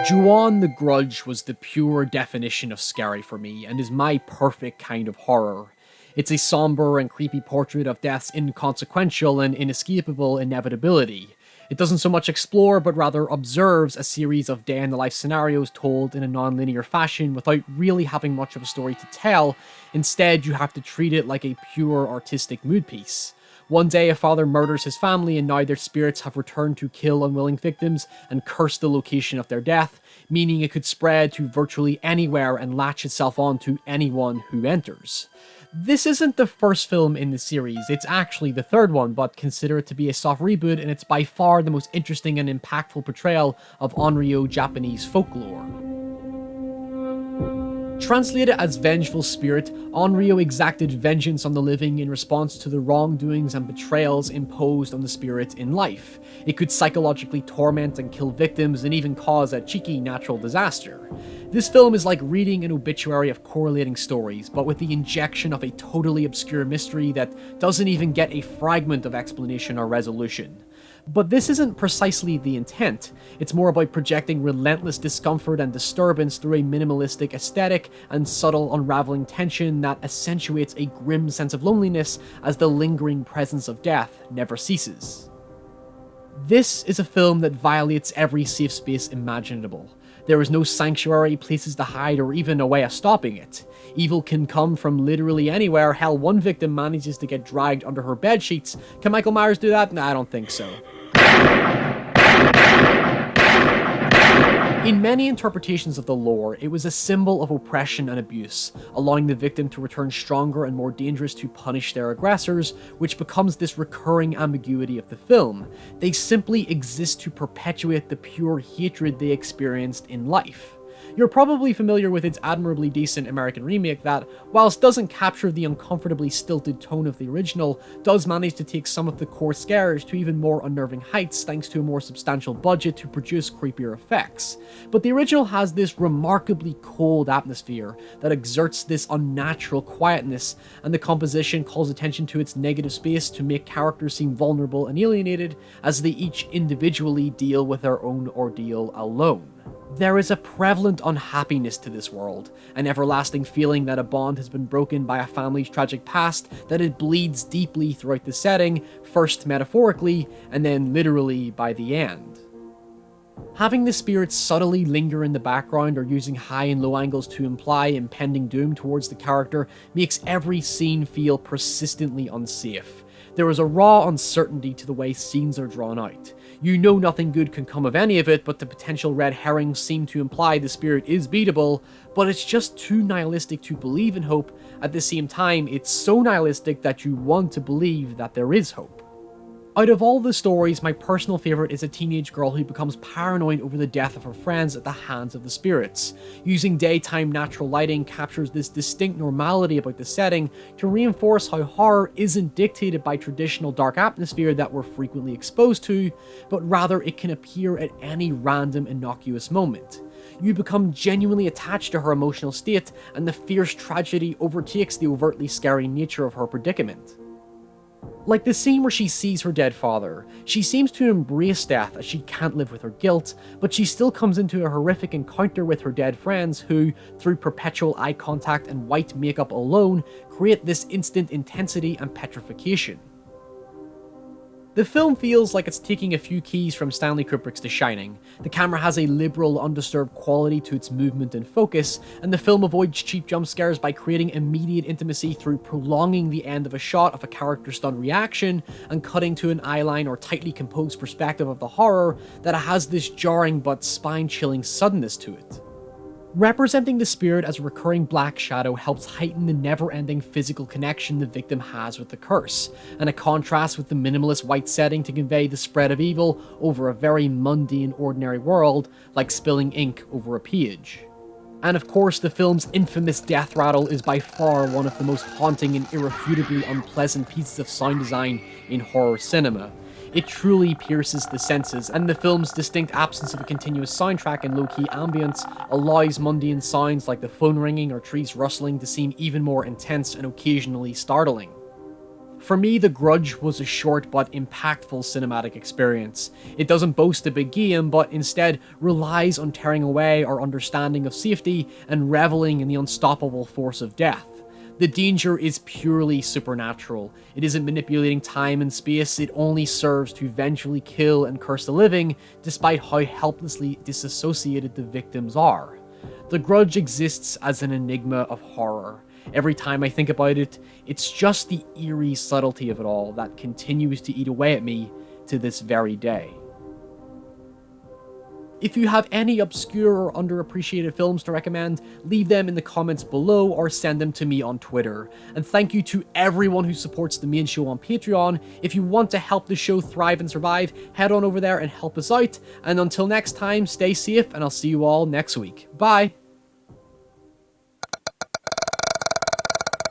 Ju-on the Grudge was the pure definition of scary for me, and is my perfect kind of horror. It's a somber and creepy portrait of death's inconsequential and inescapable inevitability. It doesn't so much explore, but rather observes a series of day-in-the-life scenarios told in a non-linear fashion without really having much of a story to tell. Instead, you have to treat it like a pure artistic mood piece. One day, a father murders his family, and now their spirits have returned to kill unwilling victims and curse the location of their death, meaning it could spread to virtually anywhere and latch itself on to anyone who enters. This isn't the first film in the series, it's actually the third one, but consider it to be a soft reboot, and it's by far the most interesting and impactful portrayal of Onryo Japanese folklore. Translated as vengeful spirit, Onryo exacted vengeance on the living in response to the wrongdoings and betrayals imposed on the spirit in life. It could psychologically torment and kill victims, and even cause a cheeky natural disaster. This film is like reading an obituary of correlating stories, but with the injection of a totally obscure mystery that doesn't even get a fragment of explanation or resolution. But this isn't precisely the intent. It's more about projecting relentless discomfort and disturbance through a minimalistic aesthetic and subtle unraveling tension that accentuates a grim sense of loneliness as the lingering presence of death never ceases. This is a film that violates every safe space imaginable. There is no sanctuary, places to hide, or even a way of stopping it. Evil can come from literally anywhere. Hell, one victim manages to get dragged under her bed sheets. Can Michael Myers do that? Nah, I don't think so. In many interpretations of the lore, it was a symbol of oppression and abuse, allowing the victim to return stronger and more dangerous to punish their aggressors, which becomes this recurring ambiguity of the film. They simply exist to perpetuate the pure hatred they experienced in life. You're probably familiar with its admirably decent American remake that, whilst doesn't capture the uncomfortably stilted tone of the original, does manage to take some of the core scares to even more unnerving heights thanks to a more substantial budget to produce creepier effects. But the original has this remarkably cold atmosphere that exerts this unnatural quietness, and the composition calls attention to its negative space to make characters seem vulnerable and alienated as they each individually deal with their own ordeal alone. There is a prevalent unhappiness to this world, an everlasting feeling that a bond has been broken by a family's tragic past, that it bleeds deeply throughout the setting, first metaphorically, and then literally by the end. Having the spirits subtly linger in the background or using high and low angles to imply impending doom towards the character makes every scene feel persistently unsafe. There is a raw uncertainty to the way scenes are drawn out. You know nothing good can come of any of it, but the potential red herrings seem to imply the spirit is beatable, but it's just too nihilistic to believe in hope. At the same time, it's so nihilistic that you want to believe that there is hope. Out of all the stories, my personal favourite is a teenage girl who becomes paranoid over the death of her friends at the hands of the spirits. Using daytime natural lighting captures this distinct normality about the setting to reinforce how horror isn't dictated by traditional dark atmosphere that we're frequently exposed to, but rather it can appear at any random innocuous moment. You become genuinely attached to her emotional state, and the fierce tragedy overtakes the overtly scary nature of her predicament. Like the scene where she sees her dead father, she seems to embrace death as she can't live with her guilt, but she still comes into a horrific encounter with her dead friends who, through perpetual eye contact and white makeup alone, create this instant intensity and petrification. The film feels like it's taking a few keys from Stanley Kubrick's The Shining. The camera has a liberal, undisturbed quality to its movement and focus, and the film avoids cheap jump scares by creating immediate intimacy through prolonging the end of a shot of a character's stunned reaction and cutting to an eyeline or tightly composed perspective of the horror that has this jarring but spine-chilling suddenness to it. Representing the spirit as a recurring black shadow helps heighten the never-ending physical connection the victim has with the curse, and a contrast with the minimalist white setting to convey the spread of evil over a very mundane, ordinary world, like spilling ink over a page. And of course, the film's infamous death rattle is by far one of the most haunting and irrefutably unpleasant pieces of sound design in horror cinema. It truly pierces the senses, and the film's distinct absence of a continuous soundtrack and low-key ambience allows mundane sounds like the phone ringing or trees rustling to seem even more intense and occasionally startling. For me, The Grudge was a short but impactful cinematic experience. It doesn't boast a big game, but instead relies on tearing away our understanding of safety and reveling in the unstoppable force of death. The danger is purely supernatural. It isn't manipulating time and space, it only serves to vengefully kill and curse the living, despite how helplessly disassociated the victims are. The Grudge exists as an enigma of horror. Every time I think about it, it's just the eerie subtlety of it all that continues to eat away at me to this very day. If you have any obscure or underappreciated films to recommend, leave them in the comments below or send them to me on Twitter. And thank you to everyone who supports the main show on Patreon. If you want to help the show thrive and survive, head on over there and help us out. And until next time, stay safe and I'll see you all next week. Bye!